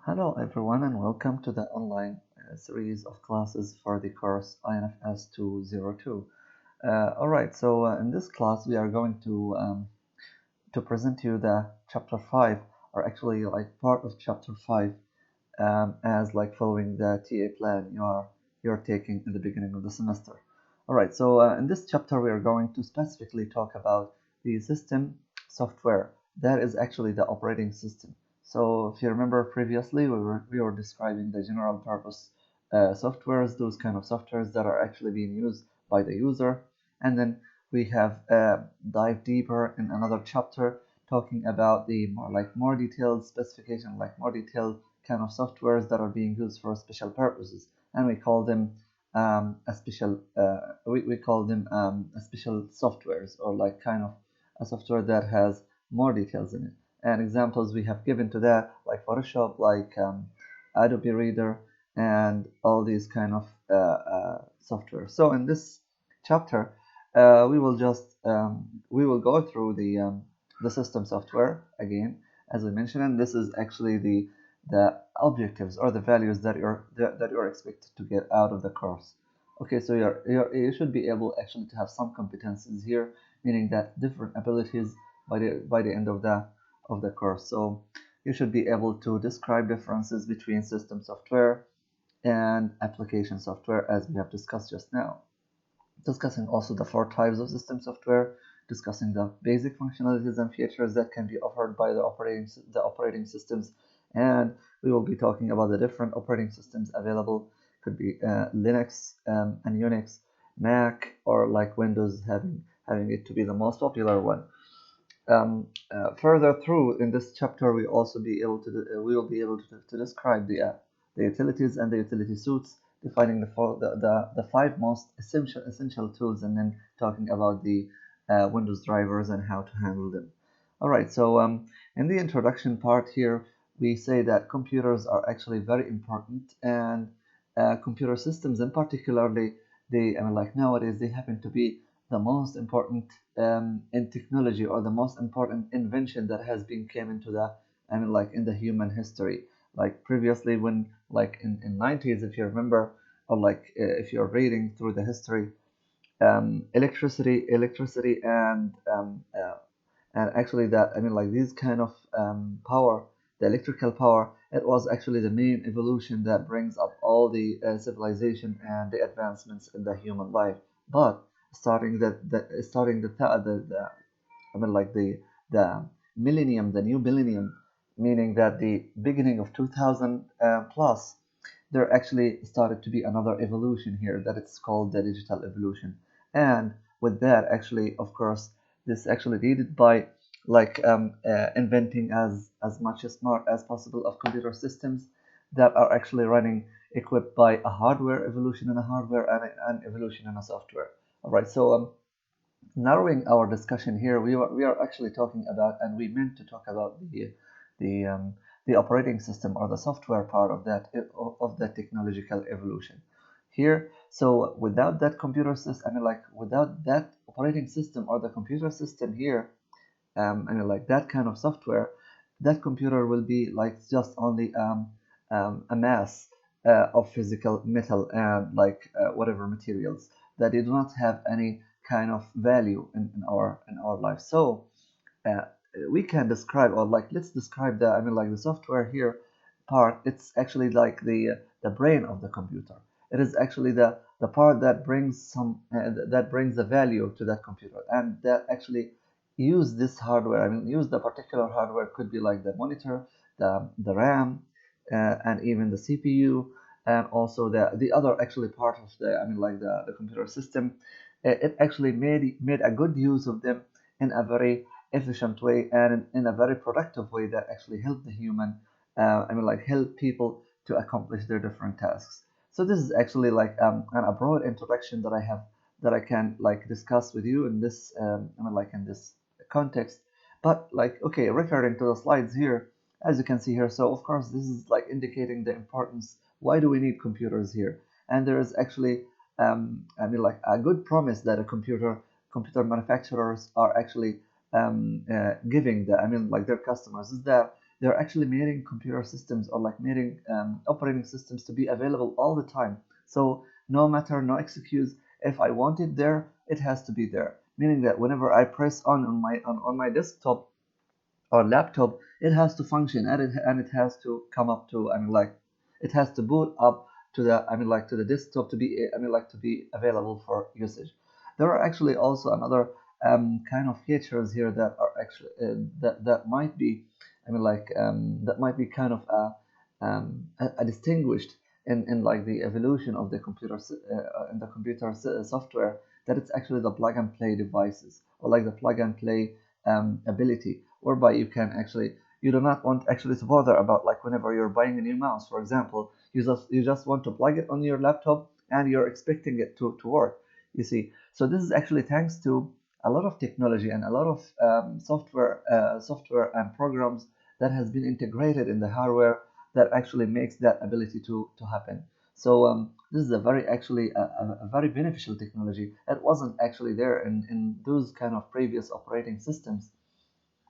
Hello everyone and welcome to the online series of classes for the course INFS202. Alright, so in this class we are going to present you the chapter 5, or actually like part of chapter 5, as like following the TA plan you're taking in the beginning of the semester. Alright, so in this chapter we are going to specifically talk about the system software. That is actually the operating system. So if you remember previously, we were describing the general purpose softwares, those kind of softwares that are actually being used by the user. And then we have dived deeper in another chapter talking about the more detailed specification, like more detailed kind of softwares that are being used for special purposes, and we call them we call them a special softwares, or like kind of a software that has more details in it. And examples we have given to that, like Photoshop, like Adobe Reader, and all these kind of software. So in this chapter, we will go through the system software again, as I mentioned, and this is actually the objectives or the values that you're expected to get out of the course. Okay, so you should be able actually to have some competencies here, meaning that different abilities by the end of the course. So you should be able to describe differences between system software and application software, as we have discussed just now. Discussing also the 4 types of system software, discussing the basic functionalities and features that can be offered by the operating systems, and we will be talking about the different operating systems available. Could be Linux and Unix, Mac, or like Windows, having it to be the most popular one. Further through in this chapter, we will be able to describe the utilities and the utility suites, defining the 5 most essential tools, and then talking about the Windows drivers and how to handle them. All right, so in the introduction part here, we say that computers are actually very important, and computer systems in particularly, like nowadays, they happen to be the most important in technology, or the most important invention that has been came into like in the human history. Like previously, when like in 90s, if you remember, or like if you're reading through the history, electricity and actually that like these kind of power, the electrical power, it was actually the main evolution that brings up all the civilization and the advancements in the human life. But starting the like the millennium, the new millennium, meaning that the beginning of 2000 plus, there actually started to be another evolution here, that it's called the digital evolution. And with that, actually, of course, this actually leaded by like inventing as much as smart as possible of computer systems that are actually running equipped by a hardware evolution in a hardware, and an evolution in a software. All right, so narrowing our discussion here, we are actually talking about, and we meant to talk about the the operating system, or the software part of that technological evolution here. So without that computer system, like without that operating system or the computer system here, like that kind of software, that computer will be like just only a mass of physical metal and like whatever materials that they do not have any kind of value in our life. So uh, we can describe, or like let's describe the like the software here part. It's actually like the brain of the computer. It is actually the part that brings that brings the value to that computer, and that actually use this hardware. Use the particular hardware, could be like the monitor, the RAM, and even the CPU, and also the other actually part of the like the computer system. It actually made a good use of them in a very efficient way, and in a very productive way that actually help the human. Like help people to accomplish their different tasks. So this is actually like a broad introduction that I have, that I can like discuss with you in this like in this context. But like, okay, referring to the slides here, as you can see here, so of course this is like indicating the importance. Why do we need computers here? And there is actually like a good promise that a computer manufacturers are actually giving the like their customers, is that they're actually making computer systems or like making operating systems to be available all the time. So no matter, no excuse, if I want it there, it has to be there. Meaning that whenever I press on my desktop or laptop, it has to function, and it has to come up to, I mean, like, it has to boot up to the, I mean, like, to the desktop to be, I mean, like, to be available for usage. There are actually also another kind of features here that are actually that might be, I mean, like, that might be kind of a distinguished in like the evolution of the in the computer software, that it's actually the plug and play devices, or like the plug and play ability, whereby you do not want actually to bother about, like, whenever you're buying a new mouse, for example, you just want to plug it on your laptop and you're expecting it to work, you see. So this is actually thanks to a lot of technology and a lot of software and programs that has been integrated in the hardware, that actually makes that ability to happen. So this is a very actually a very beneficial technology that wasn't actually there in those kind of previous operating systems.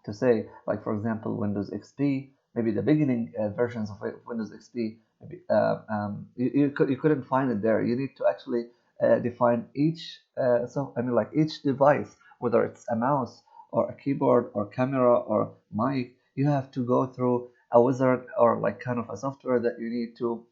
To say, like, for example, Windows XP, maybe the beginning versions of Windows XP, maybe you couldn't find it there. You need to actually define each so I mean, like, each device, whether it's a mouse or a keyboard or camera or mic, you have to go through a wizard or like kind of a software that you need to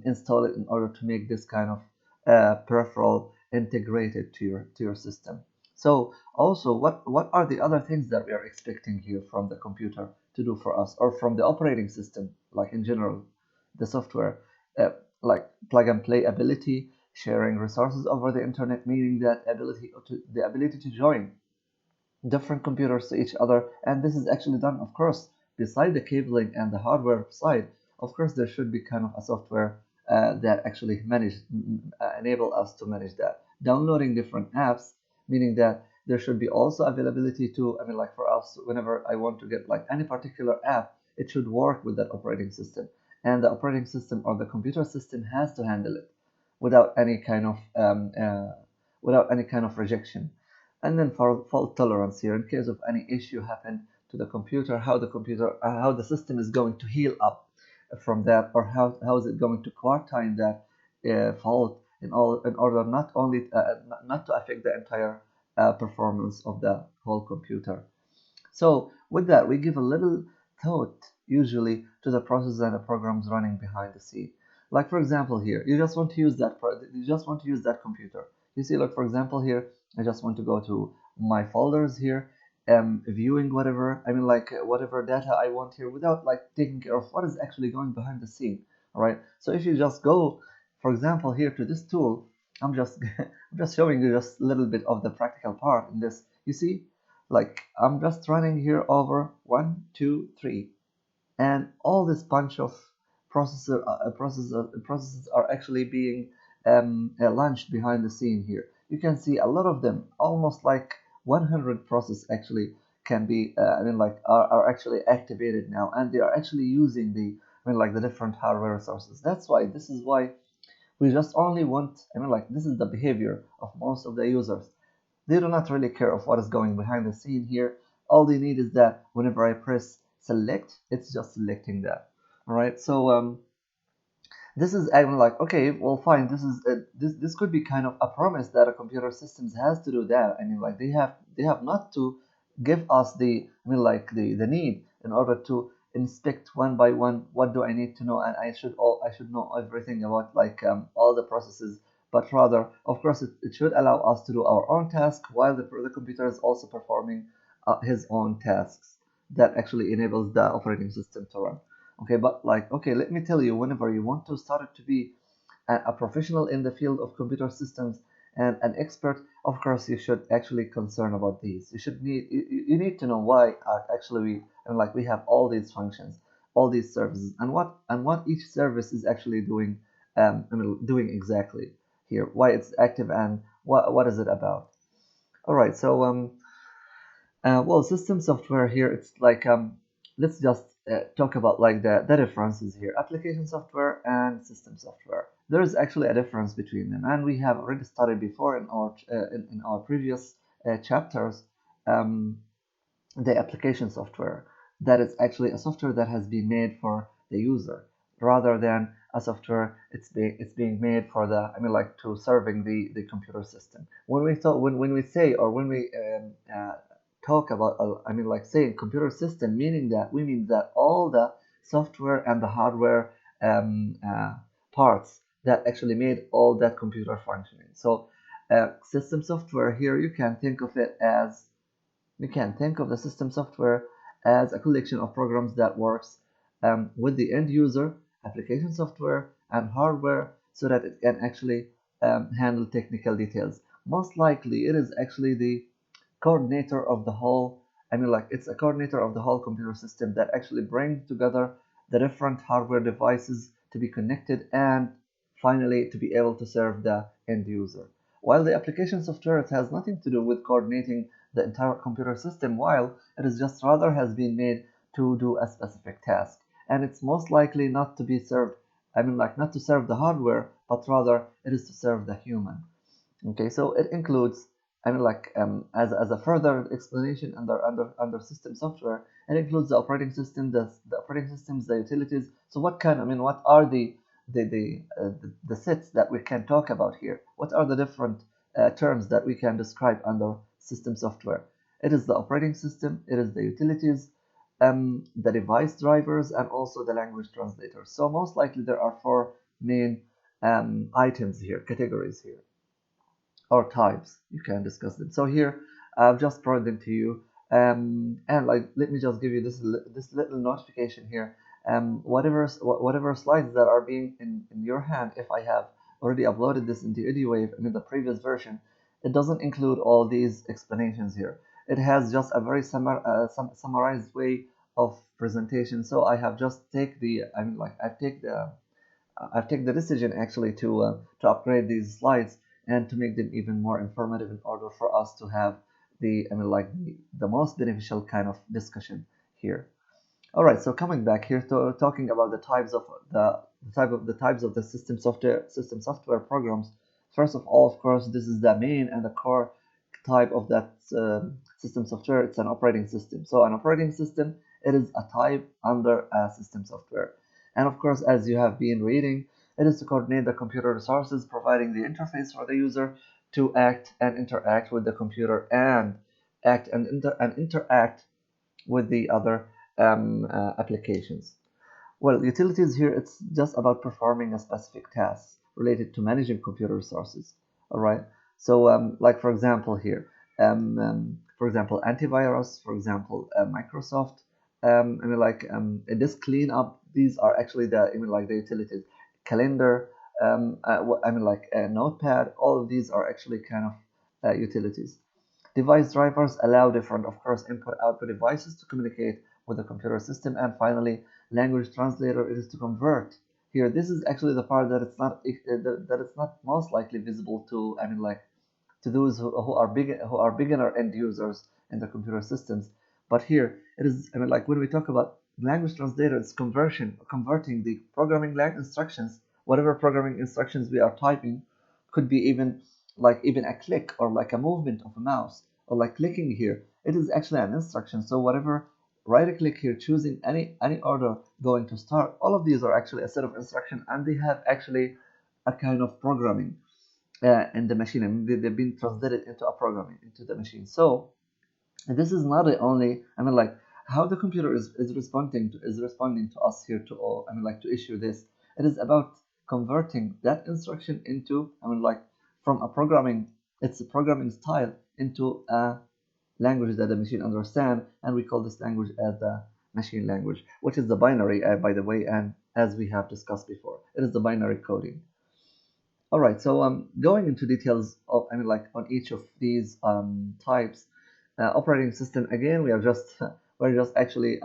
install it in order to make this kind of peripheral integrated to your system. So also, what are the other things that we are expecting here from the computer to do for us, or from the operating system, like in general, the software, uh, like plug and play ability, sharing resources over the internet, meaning that the ability to join different computers to each other. And this is actually done, of course, beside the cabling and the hardware side. Of course, there should be kind of a software that actually enable us to manage that. Downloading different apps, meaning that there should be also availability to, I mean, like, for us, whenever I want to get like any particular app, it should work with that operating system. And the operating system or the computer system has to handle it without any kind of rejection. And then for fault tolerance here, in case of any issue happen to the computer, how the system is going to heal up from that, or how is it going to quarantine that fault in order not only not to affect the entire performance of the whole computer. So with that, we give a little thought usually to the processes and the programs running behind the scene. Like, for example, here, you just want to use that computer. You see, like, for example, here, I just want to go to my folders here, viewing whatever, I mean, like, whatever data I want here, without like taking care of what is actually going behind the scene. All right. So if you just go, for example, here to this tool, I'm just I'm just showing you just a little bit of the practical part in this. You see, like, I'm just running here over 1, 2, 3, and all this bunch of processes are actually being launched behind the scene here. You can see a lot of them, almost like 100 processes actually can be, I mean, like, are actually activated now, and they are actually using the, I mean, like, the different hardware resources. This is why we just only want, I mean, like, this is the behavior of most of the users. They do not really care of what is going behind the scene here. All they need is that whenever I press select, it's just selecting that. All right. So this is, I'm like, okay, well, fine. This could be kind of a promise that a computer systems has to do that. I mean, like, they have not to give us the, I mean, like, the need in order to inspect one by one what do I need to know, and I should know everything about, like, all the processes. But rather, of course, it should allow us to do our own task while the computer is also performing his own tasks that actually enables the operating system to run. Okay, but, like, okay, let me tell you, whenever you want to start to be a professional in the field of computer systems and an expert, of course, you should actually concern about these. You need to know why actually we have all these functions, all these services, and what each service is actually doing, doing exactly here, why it's active, and what is it about. All right, so well, system software here, it's like, let's just talk about, like, the differences here. Application software and system software. There is actually a difference between them, and we have already studied before in our previous chapters, um, the application software. that is actually a software that has been made for the user, rather than a software it's being made for the, I mean, like, to serving the computer system. When we thought when we say, or when we talk about, I mean, like, saying computer system, meaning that we mean that all the software and the hardware parts that actually made all that computer functioning. So system software here, you can think of the system software as a collection of programs that works with the end user, application software, and hardware, so that it can actually handle technical details. Most likely, it is actually the coordinator of the whole, I mean, like, it's a coordinator of the whole computer system that actually brings together the different hardware devices to be connected, and finally to be able to serve the end user. While the application software, it has nothing to do with coordinating the entire computer system, while it is just rather has been made to do a specific task. And it's most likely not to be served, I mean, like, not to serve the hardware, but rather it is to serve the human. Okay, so it includes, I mean, like, as a further explanation under system software, it includes the operating system, the operating systems, the utilities. So what kind, I mean, what are the sets that we can talk about here? What are the different terms that we can describe under system software? It is the operating system, it is the utilities, the device drivers, and also the language translators. So most likely there are four main items here, categories here, or types. You can discuss them. So here I've just brought them to you, and like, let me just give you this little notification here. Whatever slides that are being in your hand, if I have already uploaded this into EduWave and in the previous version, it doesn't include all these explanations here. It has just a very summarized way of presentation. So I have just take the, I mean, like, I've taken the decision actually to upgrade these slides and to make them even more informative, in order for us to have the, I mean, like, the most beneficial kind of discussion here. All right, so coming back here to talking about the types of the system software programs. First of all, of course, this is the main and the core type of that system software. It's an operating system. So an operating system, it is a type under a system software. And of course, as you have been reading, it is to coordinate the computer resources, providing the interface for the user to act and interact with the computer, and interact with the other applications. Well, utilities here, it's just about performing a specific task related to managing computer resources. All right. So, like, for example, here, for example, antivirus, for example, Microsoft, I mean, like, disk cleanup. These are actually the, I mean, like, the utilities. Calendar, I mean, like, Notepad. All of these are actually kind of utilities. Device drivers allow different, of course, input-output devices to communicate with the computer system. And finally, language translator, it is to convert. Here, this is actually the part that it's not most likely visible to, I mean, like, to those who are beginner end users in the computer systems. But here it is, I mean, like, when we talk about language translator, it's converting the programming language instructions, whatever programming instructions we are typing. Could be even a click, or like a movement of a mouse, or like clicking here. It is actually an instruction. So whatever, right click here, choosing any order going to start, all of these are actually a set of instructions, and they have actually a kind of programming in the machine, and they've been translated into a programming into the machine. So this is not the only, I mean, like, how the computer is responding to us here, to all, I mean, like, to issue this. It is about converting that instruction into, I mean, like, from a programming, it's a programming style, into a language that the machine understand, and we call this language as the machine language, which is the binary, by the way, and as we have discussed before, it is the binary coding. All right, so going into details of, I mean, like, on each of these types, operating system, again, we're just actually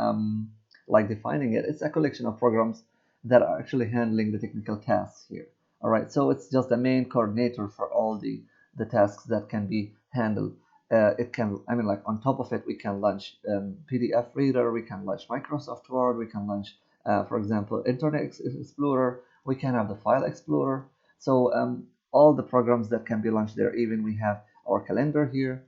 like, defining it. It's a collection of programs that are actually handling the technical tasks here. All right, so it's just the main coordinator for all the tasks that can be handled. It can, I mean, like, on top of it, we can launch PDF reader, we can launch Microsoft Word, we can launch, for example, Internet Explorer, we can have the File Explorer. So all the programs that can be launched there. Even we have our calendar here.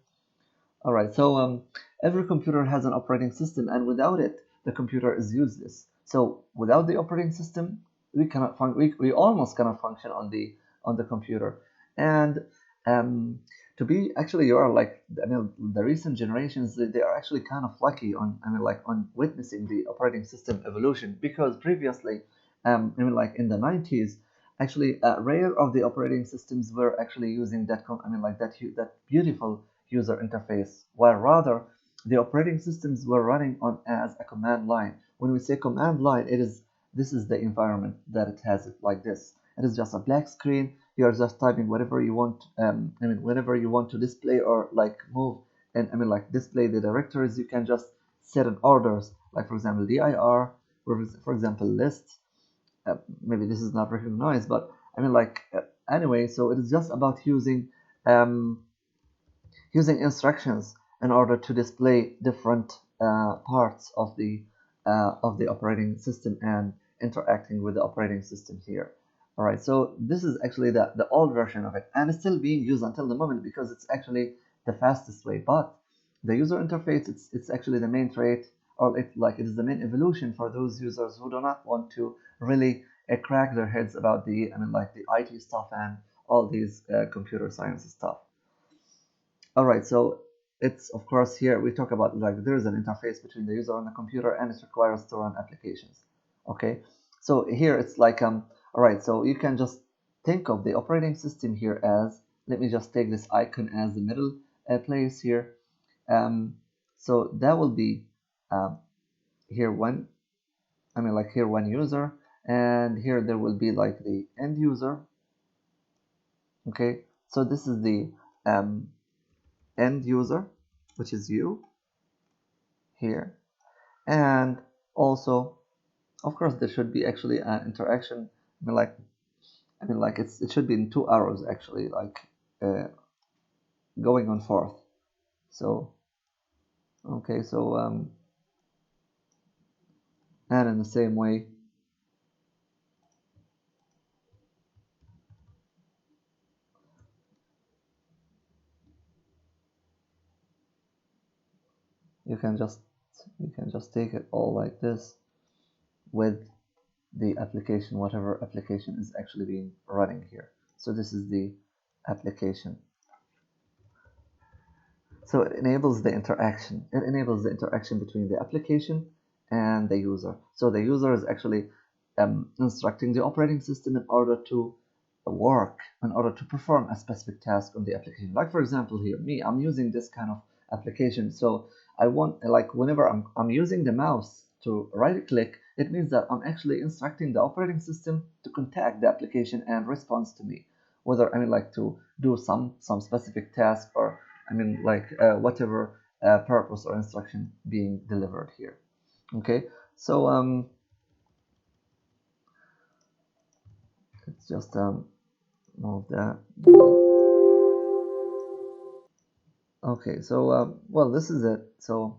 All right, so every computer has an operating system, and without it, the computer is useless. So without the operating system, we almost cannot function on the computer. And um, to be actually, you are like, I mean, the recent generations, they are actually kind of lucky on, I mean, like on witnessing the operating system evolution, because previously, I mean, like in the 90s, actually, rare of the operating systems were actually using that, I mean, like that beautiful user interface, while rather the operating systems were running on as a command line. When we say command line, this is the environment that it has it like this. It is just a black screen. You are just typing whatever you want. I mean, whenever you want to display or like move, and I mean like display the directories, you can just set in orders. Like for example, dir, for example, list. Maybe this is not recognized, but I mean like anyway. So it is just about um, using instructions in order to display different parts of the operating system and interacting with the operating system here. All right, so this is actually the old version of it, and it's still being used until the moment because it's actually the fastest way. But the user interface, it's actually the main trait, or it is the main evolution for those users who do not want to really crack their heads about the, I mean, like the IT stuff and all these computer science stuff. All right, so it's of course here we talk about like there is an interface between the user and the computer, and it requires to run applications. Okay, so here it's like all right, so you can just think of the operating system here as, let me just take this icon as the middle place here. Um, so that will be um, here one, I mean like here one user, and here there will be like the end user. Okay, so this is the um, end user, which is you here. And also, of course, there should be actually an interaction. I mean like it should be in two arrows actually, like uh, going on forth. So okay, so and in the same way, you can just you can just take it all like this with the application, whatever application is actually being running here. So this is the application. So it enables the interaction. It enables the interaction between the application and the user. So the user is actually instructing the operating system in order to work, in order to perform a specific task on the application. Like for example here, I'm using this kind of application. So I want, like whenever I'm using the mouse to right click, it means that I'm actually instructing the operating system to contact the application and response to me. Whether, I mean like to do some specific task, or I mean like whatever purpose or instruction being delivered here. Okay, so let's just move that. Okay, so well, this is it. So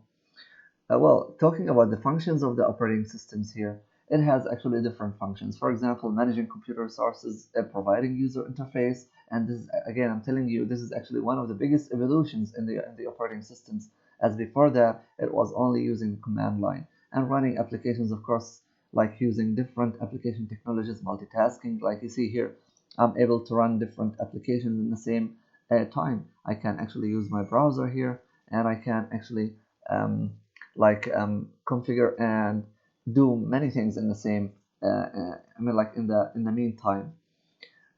well, talking about the functions of the operating systems here, it has actually different functions. For example, managing computer resources, providing user interface, and this is, again, I'm telling you, this is actually one of the biggest evolutions in the operating systems. As before that, it was only using command line and running applications, of course, like using different application technologies, multitasking. Like you see here, I'm able to run different applications in the same time. I can actually use my browser here, and I can actually configure and do many things in the same I mean like in the meantime.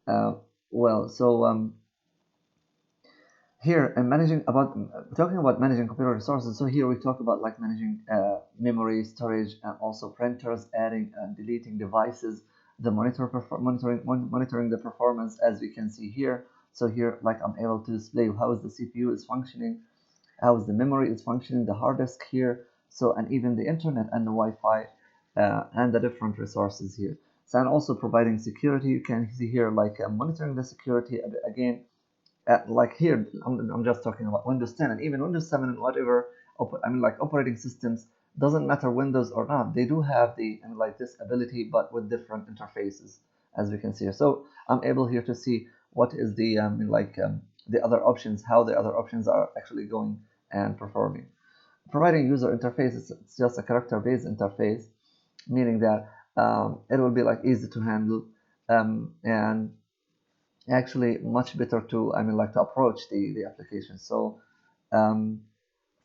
uh, well so here and managing about talking about managing computer resources. So here we talk about like managing memory, storage, and also printers, adding and deleting devices, the monitoring the performance, as we can see here. So here, like, I'm able to display how is the CPU is functioning, how is the memory is functioning, the hard disk here, so, and even the internet and the Wi-Fi and the different resources here. So, and also providing security. You can see here like monitoring the security again. Like here, I'm just talking about Windows 10 and even Windows 7 and whatever. I mean, like operating systems, doesn't matter Windows or not. They do have the, I mean, like this ability, but with different interfaces, as we can see here. So I'm able here to see what is the the other options, how the other options are actually going and performing. providing user interface, it's just a character-based interface, meaning that it will be like easy to handle, and actually much better to, I mean, like to approach the application. So um,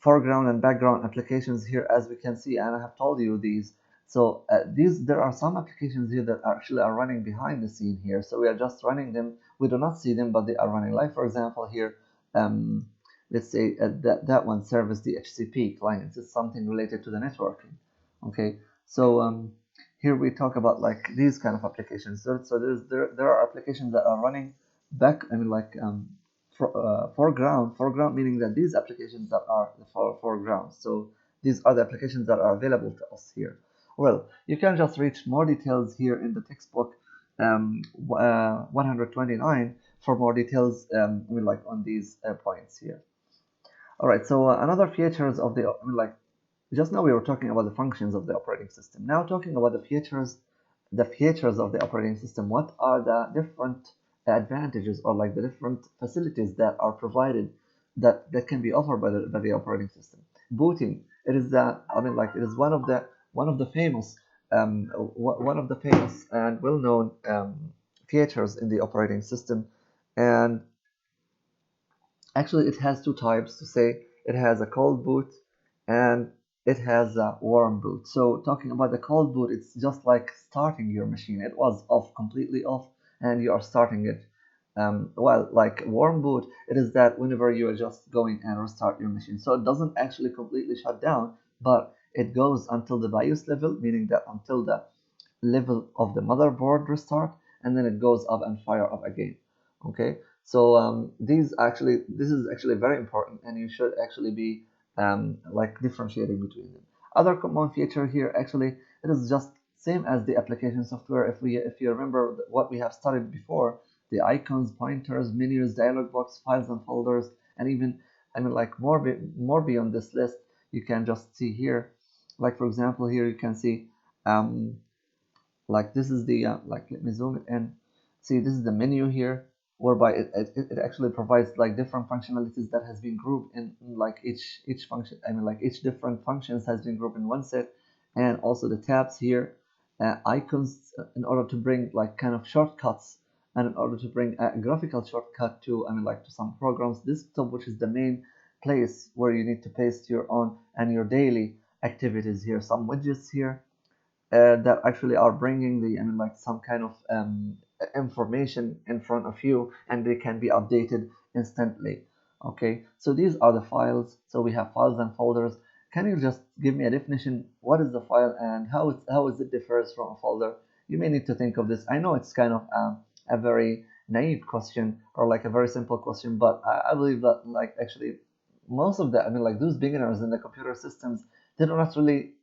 foreground and background applications here, as we can see, and I have told you these. So these, there are some applications here that actually are running behind the scene here. So we are just running them. We do not see them, but they are running. Like for example here, um, let's say that one service the HCP clients is something related to the networking. Okay, so here we talk about like these kind of applications. So there are applications that are running back. I mean like foreground meaning that these applications that are the foreground. So these are the applications that are available to us here. Well, you can just reach more details here in the textbook 129 for more details, I mean like on these points here. All right, so another features of the, I mean like just now we were talking about the functions of the operating system. Now talking about the features of the operating system. What are the different advantages or like the different facilities that are provided that can be offered by the operating system? Booting. It is the, I mean like it is one of the famous one of the famous and well-known features in the operating system. And actually, it has two types to say. It has a cold boot and it has a warm boot. So talking about the cold boot, it's just like starting your machine. It was off, completely off, and you are starting it. While like warm boot, it is that whenever you are just going and restart your machine. So it doesn't actually completely shut down, but it goes until the BIOS level, meaning that until the level of the motherboard restart, and then it goes up and fire up again. Okay, so this is actually very important, and you should actually be like differentiating between them. Other common feature here, actually it is just same as the application software. If you remember what we have studied before, the icons, pointers, menus, dialog box, files and folders, and even, I mean like more beyond this list, you can just see here. Like for example, here you can see um, like this is the like, let me zoom it in. See, this is the menu here, whereby it actually provides like different functionalities that has been grouped in like each function, I mean like each different functions has been grouped in one set. And also the tabs here, icons, in order to bring like kind of shortcuts, and in order to bring a graphical shortcut to, I mean like to some programs. Desktop, which is the main place where you need to paste your own and your daily activities here. Some widgets here that actually are bringing the, I mean like some kind of information in front of you, and they can be updated instantly. Okay, so these are the files. So we have files and folders. Can you just give me a definition? What is the file and how is it differs from a folder? You may need to think of this. I know it's kind of a very naive question, or like a very simple question, but I believe that like actually most of the, I mean like those beginners in the computer systems, they do not really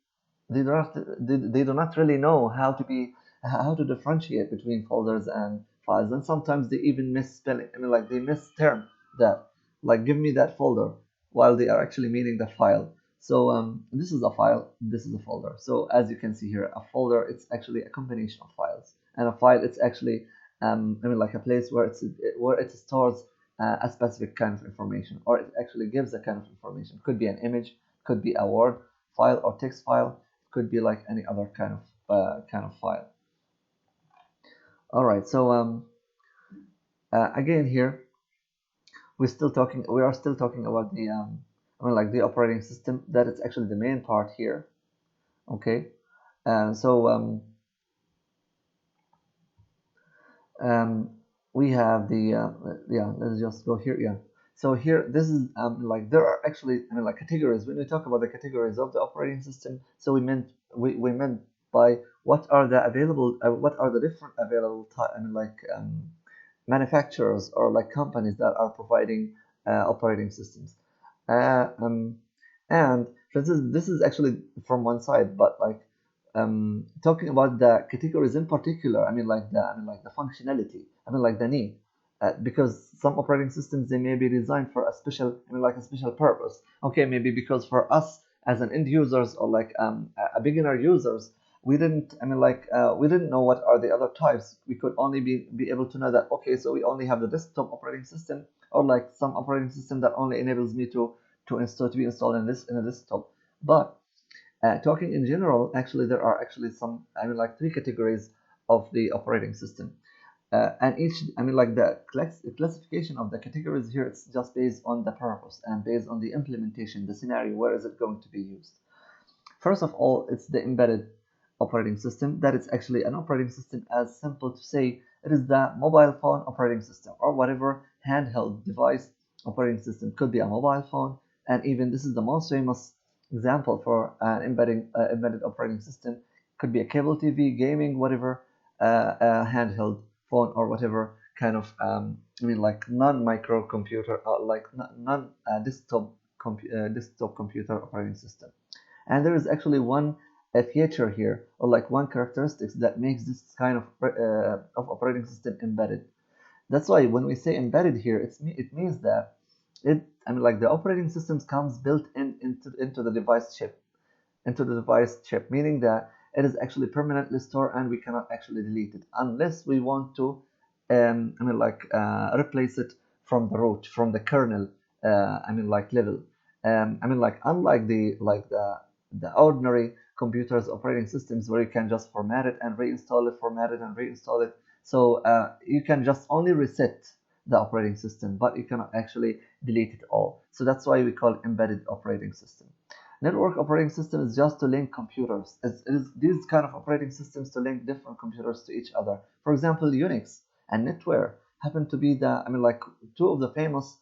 they do not really know how to differentiate between folders and files. And sometimes they even misspell it. I mean like they misterm that, like give me that folder, while they are actually meaning the file. So this is a file, this is a folder. So as you can see here, a folder, it's actually a combination of files, and a file, it's actually I mean like a place where it stores a specific kind of information, or it actually gives a kind of information. Could be an image, could be a word file or text file, could be like any other kind of file. All right, so again here we are still talking about the I mean like the operating system, that is actually the main part here. Okay, and so um, we have the yeah, let's just go here. Yeah, so here this is like there are actually, I mean like categories. When we talk about the categories of the operating system, so we meant by what are the different available I mean like manufacturers or like companies that are providing operating systems. Uh, um, and this is actually from one side, but like talking about the categories in particular, I mean like the functionality, I mean like the need, because some operating systems, they may be designed for a special, I mean like a special purpose. Okay, maybe because for us as an end users, or like a beginner users, we didn't, I mean like we didn't know what are the other types. We could only be able to know that, okay, so we only have the desktop operating system, or like some operating system that only enables me to be installed in a desktop. But talking in general, actually there are actually some, I mean, like three categories of the operating system. And each, I mean, like the classification of the categories here, it's just based on the purpose and based on the implementation, the scenario, where is it going to be used. First of all, it's the embedded operating system. That is actually an operating system, as simple to say it is the mobile phone operating system or whatever handheld device operating system. Could be a mobile phone, and even this is the most famous example for an embedded operating system. Could be a cable TV, gaming, whatever, a handheld phone or whatever kind of I mean, like non-microcomputer or like non-desktop desktop computer operating system. And there is actually one feature here, or like one characteristics that makes this kind of operating system embedded. That's why when we say embedded here, it means that I mean, like the operating systems comes built into the device chip, meaning that it is actually permanently stored and we cannot actually delete it unless we want to, I mean, like replace it from the root, from the kernel, I mean, like level. I mean, like unlike the ordinary computers operating systems where you can just format it and reinstall it, format it and reinstall it. So you can just only reset the operating system, but you cannot actually delete it all. So that's why we call it embedded operating system. Network operating system is just to link computers. It is these kind of operating systems to link different computers to each other. For example, Unix and NetWare happen to be I mean, like two of the famous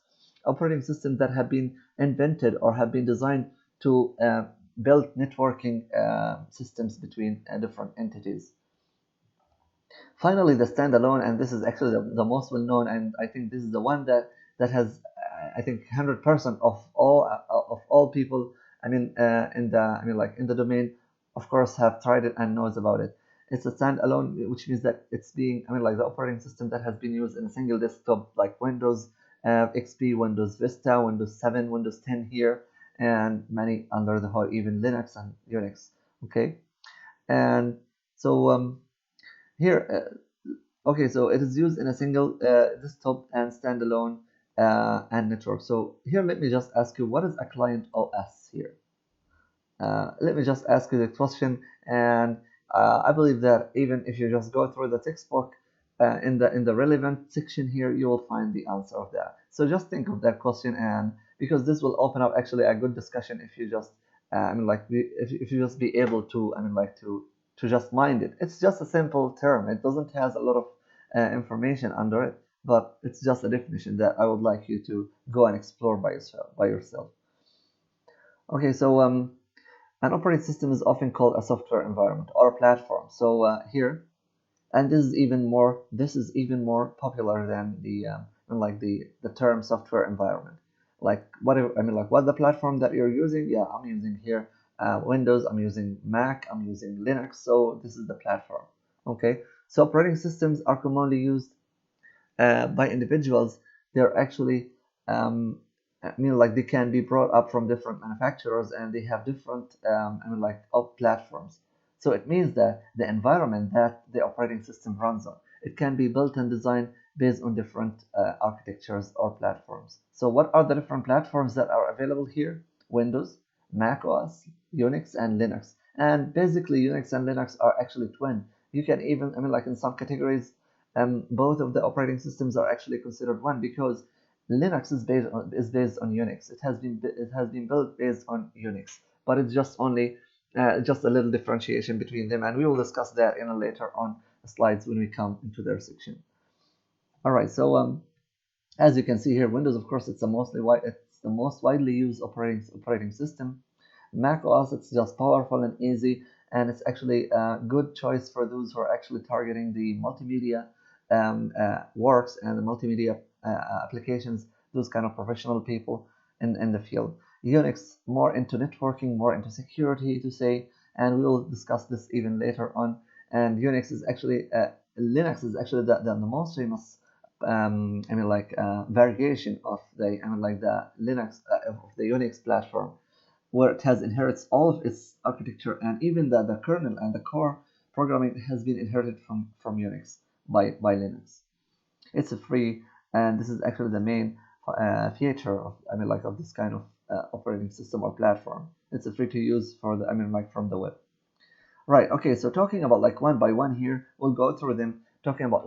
operating systems that have been invented or have been designed to build networking systems between different entities. Finally, the standalone, and this is actually the most well known, and I think this is the one that has, I think, 100% of all people. I mean, I mean, like in the domain, of course, have tried it and knows about it. It's a standalone, which means that it's being, I mean, like the operating system that has been used in a single desktop, like Windows XP, Windows Vista, Windows 7, Windows 10 here, and many under the hood, even Linux and Unix. Okay, and so here, okay, so it is used in a single desktop and standalone and network. So here, let me just ask you, what is a client OS here? Let me just ask you the question, and I believe that even if you just go through the textbook in the relevant section here, you will find the answer of that. So just think of that question, and because this will open up actually a good discussion if you just I mean, like if you just be able to, I mean, like to just mind it. It's just a simple term. It doesn't has a lot of information under it, but it's just a definition that I would like you to go and explore by yourself. Okay, so an operating system is often called a software environment or a platform. So here, and this is even more popular than like the term software environment. Like whatever, I mean, like what the platform that you're using. Yeah, I'm using here Windows, I'm using Mac, I'm using Linux. So this is the platform. Okay, so operating systems are commonly used by individuals. They're actually I mean, like they can be brought up from different manufacturers and they have different I mean, like platforms. So it means that the environment that the operating system runs on, it can be built and designed based on different architectures or platforms. So what are the different platforms that are available here? Windows, Mac OS, Unix, and Linux. And basically, Unix and Linux are actually twin. You can even, I mean, like in some categories, both of the operating systems are actually considered one because Linux is based on Unix. It has been built based on Unix, but it's just only just a little differentiation between them, and we will discuss that in a later on slides when we come into their section. All right, so as you can see here, Windows, of course, it's the most widely used operating system. Mac OS, it's just powerful and easy, and it's actually a good choice for those who are actually targeting the multimedia works and the multimedia applications, those kind of professional people in the field. Unix, more into networking, more into security to say, and we will discuss this even later on. And Unix is actually, Linux is actually the most famous, I mean, like variation of the Linux, of the Unix platform, where it has inherits all of its architecture and even the kernel and the core programming has been inherited from Unix by Linux. It's a free, and this is actually the main feature of, I mean, like of this kind of operating system or platform. It's free to use for the, like from the web. Right, okay, so talking about like one by one here, we'll go through them. Talking about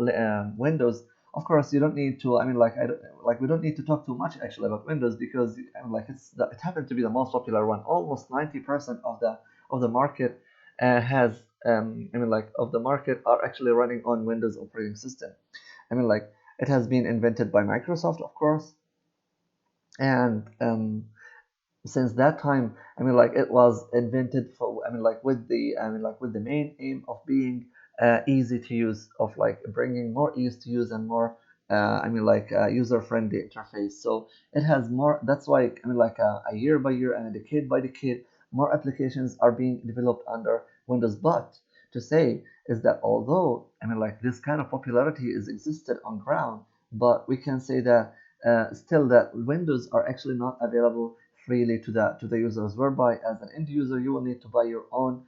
Windows, of course, you don't need to, we don't need to talk too much actually about Windows because it happened to be the most popular one. Almost 90% of the market has, of the market are actually running on Windows operating system. It has been invented by Microsoft, of course, and since that time, it was invented for, with the main aim of being easy to use, of like bringing more ease to use and more user-friendly interface. So it has more. That's why a year by year and a decade by decade, more applications are being developed under Windows. But to say is that although this kind of popularity is existed on ground, but we can say that still that Windows are actually not available freely to the users, whereby as an end user you will need to buy your own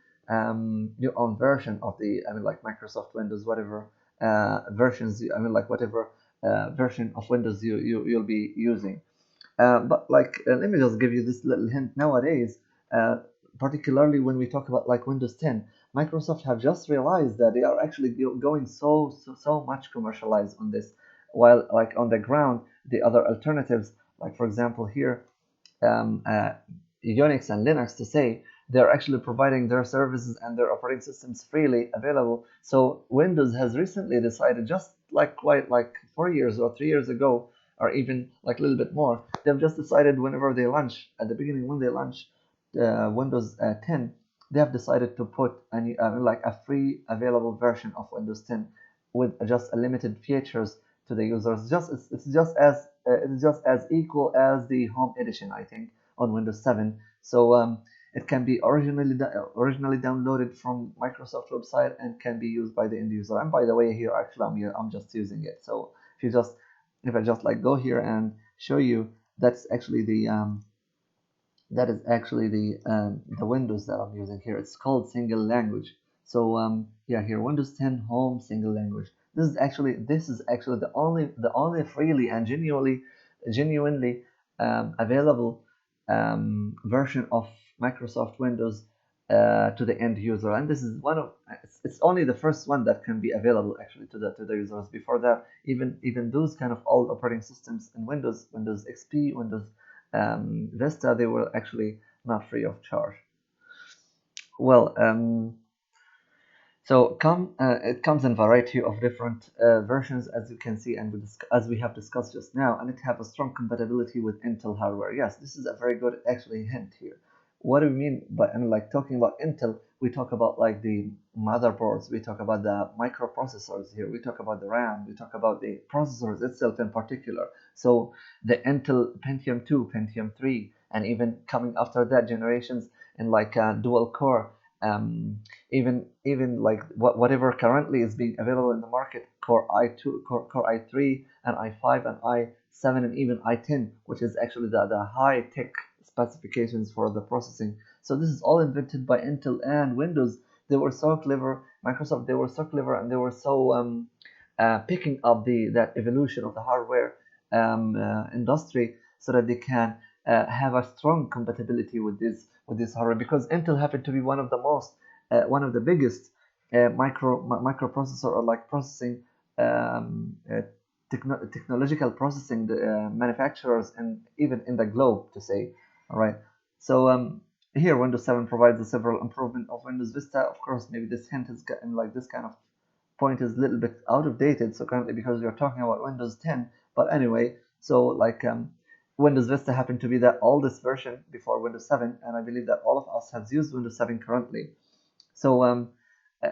version of the Microsoft Windows, whatever versions whatever version of Windows you'll be using. But let me just give you this little hint. Nowadays, uh, particularly when we talk about like Windows 10, Microsoft have just realized that they are actually going so much commercialized on this, while like on the ground the other alternatives, like for example here, um, uh, Unix and Linux, to say they're actually providing their services and their operating systems freely available. So Windows has recently decided, just like quite like 4 years or 3 years ago, or even like a little bit more, they've just decided whenever they launch, at the beginning when they launch Windows 10, they have decided to put a free available version of Windows 10 with just a limited features to the users. It's just as equal as the Home Edition, I think, on Windows 7. So it can be originally downloaded from Microsoft website and can be used by the end user. And by the way, here actually I'm just using it. So if I just like go here and show you, that's actually the Windows that I'm using here. It's called single language. So yeah, here Windows 10 Home single language. This is actually the only freely and genuinely available version of Microsoft Windows to the end user, and this is it's only the first one that can be available actually to the users. Before that, even those kind of old operating systems in Windows XP, Windows Vista, they were actually not free of charge. Well, it comes in variety of different versions, as you can see, and as we have discussed just now, and it have a strong compatibility with Intel hardware. Yes, this is a very good actually hint here. What do we mean by, like talking about Intel? We talk about like the motherboards, we talk about the microprocessors here, we talk about the RAM, we talk about the processors itself in particular. So the Intel Pentium 2, Pentium 3, and even coming after that generations in like dual core, um, even like whatever currently is being available in the market, Core i2, Core i3, and i5 and i7 and even i10, which is actually the high tech specifications for the processing. So this is all invented by Intel and Windows. They were so clever, Microsoft. They were so clever, and they were so picking up that evolution of the hardware industry, so that they can have a strong compatibility with this hardware, because Intel happened to be one of the biggest microprocessor, or like processing technological processing manufacturers, and even in the globe, to say. All right. So here Windows 7 provides a several improvement of Windows Vista. Of course, maybe this hint is getting like this kind of point is a little bit out of dated, so currently, because we're talking about Windows 10. But anyway, so like Windows Vista happened to be the oldest version before Windows 7, and I believe that all of us have used Windows 7 currently. So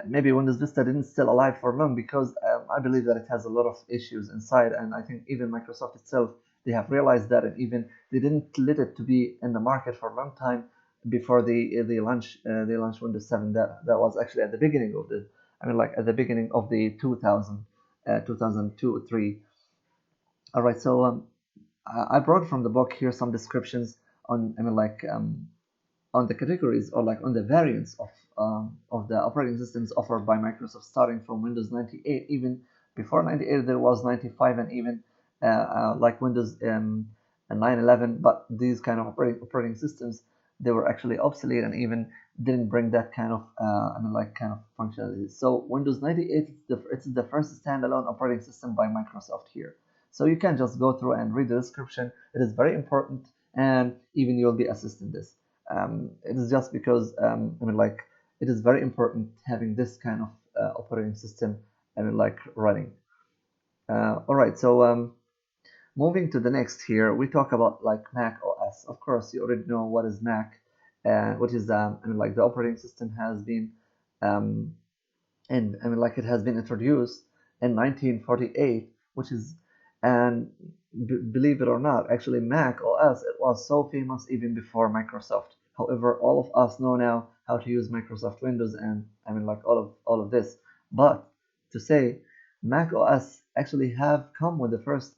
maybe Windows Vista didn't still alive for long, because I believe that it has a lot of issues inside, and I think even Microsoft itself, they have realized that, and even they didn't let it to be in the market for a long time before they launched Windows 7. That was actually at the beginning of like at the beginning of the 2002 3. All right, so I brought from the book here some descriptions on on the categories, or like on the variants of the operating systems offered by Microsoft, starting from Windows 98. Even before 98, there was 95, and even like Windows and 9/11, but these kind of operating systems, they were actually obsolete and even didn't bring that kind of kind of functionality. So Windows 98 it's the first standalone operating system by Microsoft here. So you can just go through and read the description. It is very important, and even you'll be assisting this. It is just because it is very important having this kind of operating system running. All right, so moving to the next here, we talk about like Mac OS. Of course, you already know what is Mac, which is the operating system has been um, and it has been introduced in 1948, which is, and believe it or not, actually Mac OS, it was so famous even before Microsoft. However, all of us know now how to use Microsoft Windows and all of this. But to say Mac OS actually have come with the first,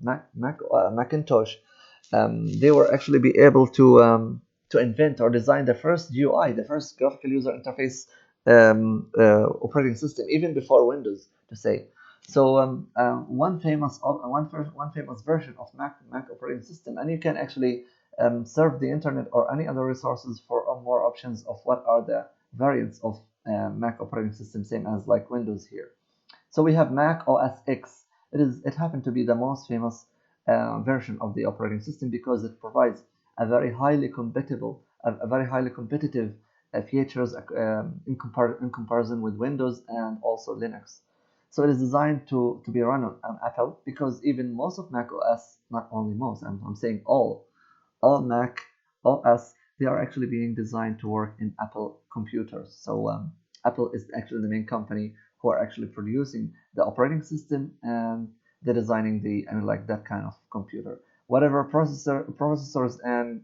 Macintosh, they were actually be able to invent or design the first UI, the first graphical user interface operating system, even before Windows, to say. So one famous version of Mac operating system, and you can actually serve the internet or any other resources for more options of what are the variants of Mac operating system, same as like Windows here. So we have Mac OS X. It happened to be the most famous version of the operating system because it provides a very highly competitive features in comparison with Windows and also Linux. So it is designed to be run on Apple because even most of Mac OS, not only most, I'm saying all Mac OS, they are actually being designed to work in Apple computers. So Apple is actually the main company who are actually producing the operating system, and they're designing that kind of computer. Whatever processors and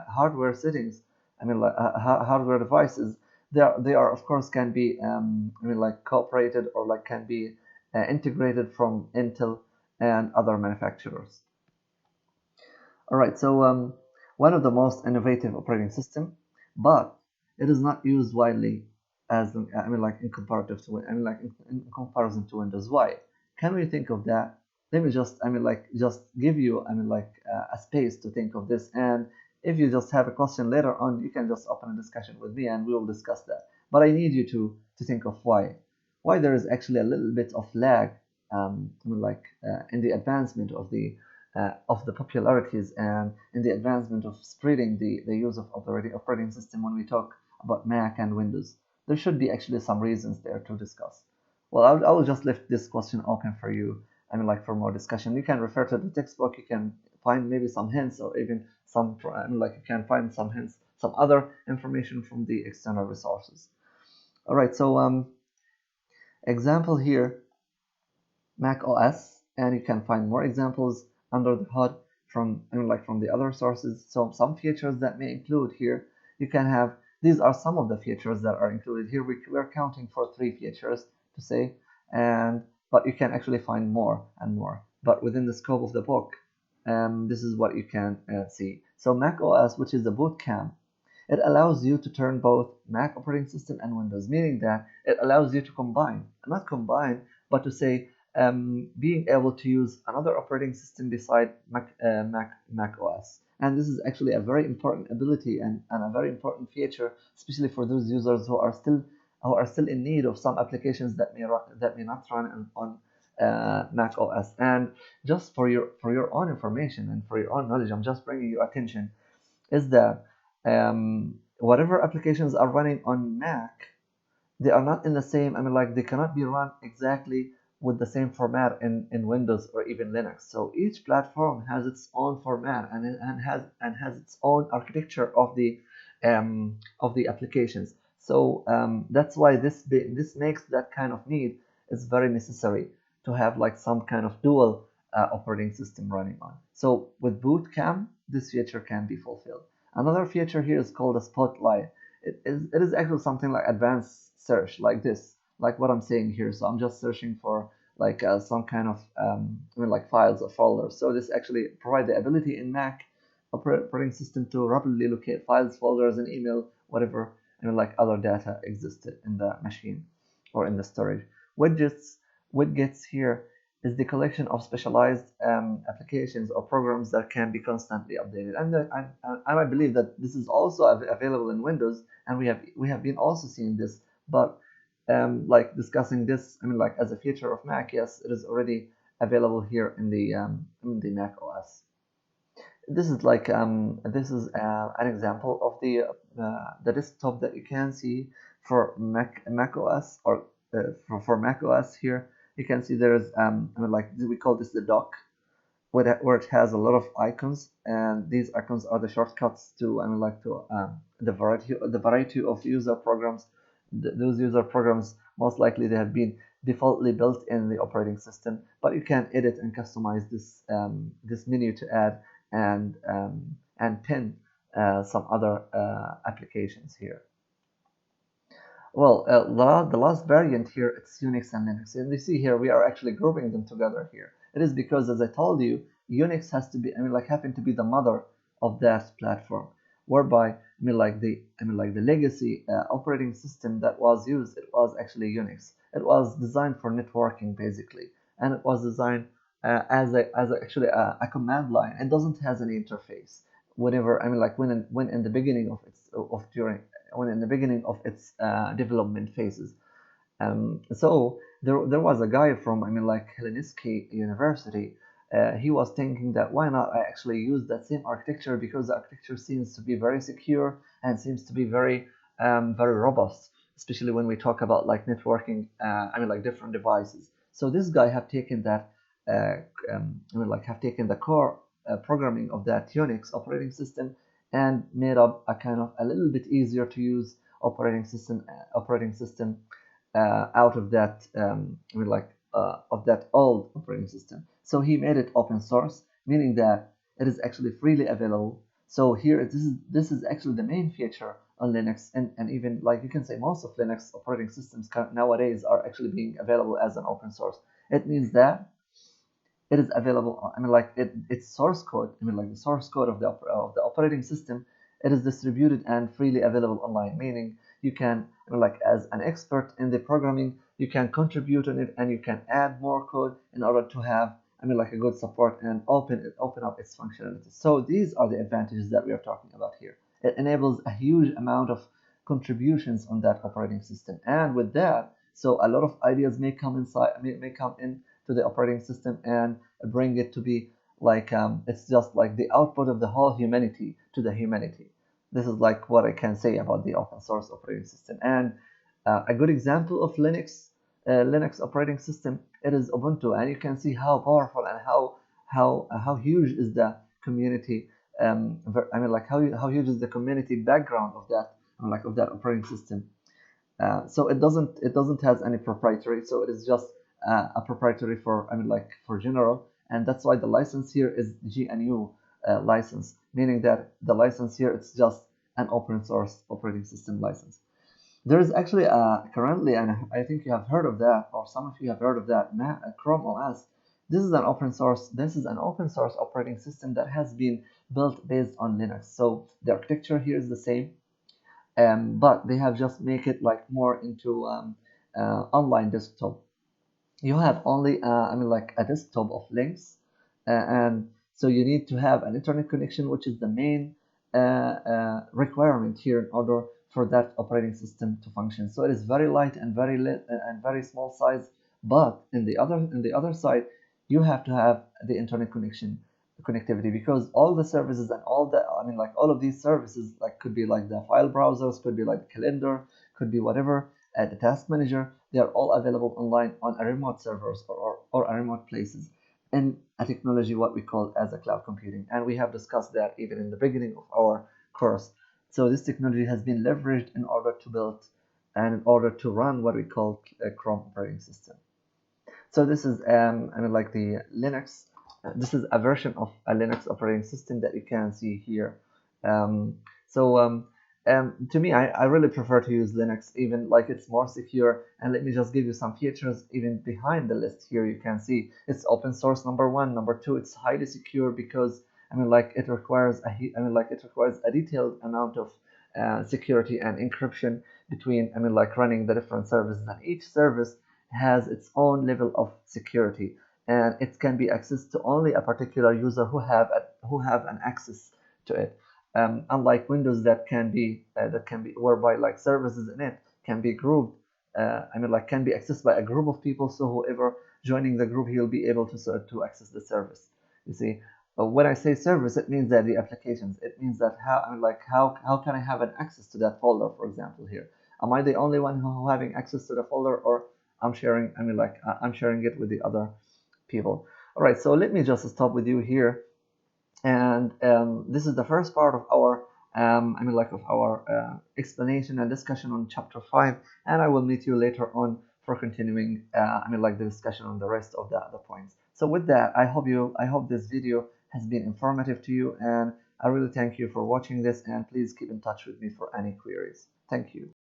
hardware settings, hardware devices, they are of course can be cooperated or like can be integrated from Intel and other manufacturers. All right, so one of the most innovative operating system, but it is not used widely as in comparative to in comparison to Windows. Why? Can we think of that? Let me just just give you a space to think of this, and if you just have a question later on, you can just open a discussion with me and we will discuss that. But I need you to think of why there is actually a little bit of lag in the advancement of the popularities and in the advancement of spreading the use of operating system when we talk about Mac and Windows. There should be actually some reasons there to discuss. Well, I will just leave this question open for you. For more discussion, you can refer to the textbook. You can find maybe some hints, or even some you can find some hints, some other information from the external resources. All right, so example here, Mac OS, and you can find more examples under the hood from from the other sources. So some features that may include here, you can have, these are some of the features that are included here. We're counting for 3 features to say, but you can actually find more and more. But within the scope of the book, this is what you can see. So Mac OS, which is the boot camp, it allows you to turn both Mac operating system and Windows, meaning that it allows you to combine, not combine, but to say being able to use another operating system beside Mac OS. And this is actually a very important ability and a very important feature, especially for those users who are still in need of some applications that may not run on Mac OS. And just for your own information and for your own knowledge, I'm just bringing your attention is that whatever applications are running on Mac, they are not in the same, they cannot be run exactly with the same format in Windows or even Linux. So each platform has its own format and has its own architecture of the applications. So that's why this makes that kind of need is very necessary to have like some kind of dual operating system running on. So with Boot Camp, this feature can be fulfilled. Another feature here is called a Spotlight. It is actually something like advanced search, like this, like what I'm saying here. So I'm just searching for like some kind of like files or folders. So this actually provides the ability in Mac operating system to rapidly locate files, folders, and email, whatever like other data existed in the machine or in the storage. Widgets here, is the collection of specialized applications or programs that can be constantly updated. And I believe that this is also available in Windows, and we have been also seeing this. But like discussing this, I mean, like as a feature of Mac, yes, it is already available here in the Mac OS. This is an example of the desktop that you can see for Mac OS, or for Mac OS here. You can see there is I mean, like we call this the dock, where it has a lot of icons, and these icons are the shortcuts to, I mean, like to the variety of user programs. Those user programs, most likely they have been defaultly built in the operating system, but you can edit and customize this menu to add and pin some other applications here. Well, the last variant here, it's Unix and Linux. And you see here, we are actually grouping them together here. It is because, as I told you, Unix has to be, I mean, like, happen to be the mother of that platform, whereby, I mean, like the legacy operating system that was used, it was actually Unix. It was designed for networking, basically, and it was designed actually a command line. It doesn't has any interface. Whenever, I mean, like when in the beginning of its of during when in the beginning of its development phases. So there was a guy from, I mean, like Helsinki University. He was thinking that why not I actually use that same architecture, because the architecture seems to be very secure and seems to be very robust, especially when we talk about like networking. I mean, like different devices. So this guy have taken that. Uh, I mean, like have taken the core programming of that Unix operating system and made up a kind of a little bit easier to use operating system out of that I mean, like of that old operating system. So he made it open source, meaning that it is actually freely available. So here, this is actually the main feature on Linux, and even like you can say most of Linux operating systems nowadays are actually being available as an open source. It means that it is available. I mean, like its source code. I mean, like the source code of the operating system. It is distributed and freely available online. Meaning, you can, I mean, like as an expert in the programming, you can contribute on it, and you can add more code in order to have, I mean, like a good support and open up its functionality. So these are the advantages that we are talking about here. It enables a huge amount of contributions on that operating system, and with that, so a lot of ideas may come inside, may come in to the operating system and bring it to be like it's just like the output of the whole humanity to the humanity. This is like what I can say about the open source operating system. And a good example of Linux operating system, it is Ubuntu, and you can see how powerful and how huge is the community. I mean, like how huge is the community background of that, like of that operating system. So it doesn't has any proprietary, so it is just a proprietary for, I mean, like for general, and that's why the license here is GNU license, meaning that the license here, it's just an open source operating system license. There is actually currently, and I think you have heard of that, or some of you have heard of that, Chrome OS. This is an open source operating system that has been built based on Linux. So the architecture here is the same, but they have just make it like more into online desktop. You have only I mean, like a desktop of links, and so you need to have an internet connection, which is the main requirement here in order for that operating system to function. So it is very light and very small size, but in the other side, you have to have the internet connectivity, because all the services and all the, I mean, like all of these services, like could be like the file browsers, could be like the calendar, could be whatever, the task manager, they are all available online on a remote servers, or a remote places, in a technology what we call as a cloud computing. And we have discussed that even in the beginning of our course. So this technology has been leveraged in order to build and in order to run what we call a Chrome operating system. So this is I mean, like the Linux. This is a version of a Linux operating system that you can see here. Um, so to me, I really prefer to use Linux, even like it's more secure. And let me just give you some features even behind the list here. You can see it's open source, number one. Number two, it's highly secure, because I mean, like it requires a detailed amount of security and encryption between, running the different services, and each service has its own level of security. and it can be accessed to only a particular user who have an access to it. Unlike Windows that can be whereby like services in it can be grouped. Like can be accessed by a group of people. So whoever joining the group, he'll be able to access the service. You see, when I say service, it means that the applications. It means that how can I have an access to that folder, for example, here. Am I the only one who having access to the folder, or I'm sharing? I'm sharing it with the other people. All right, so let me just stop with you here, and this is the first part of our explanation and discussion on chapter 5, and I will meet you later on for continuing the discussion on the rest of the points. So with that, I hope this video has been informative to you, and I really thank you for watching this, and please keep in touch with me for any queries. Thank you.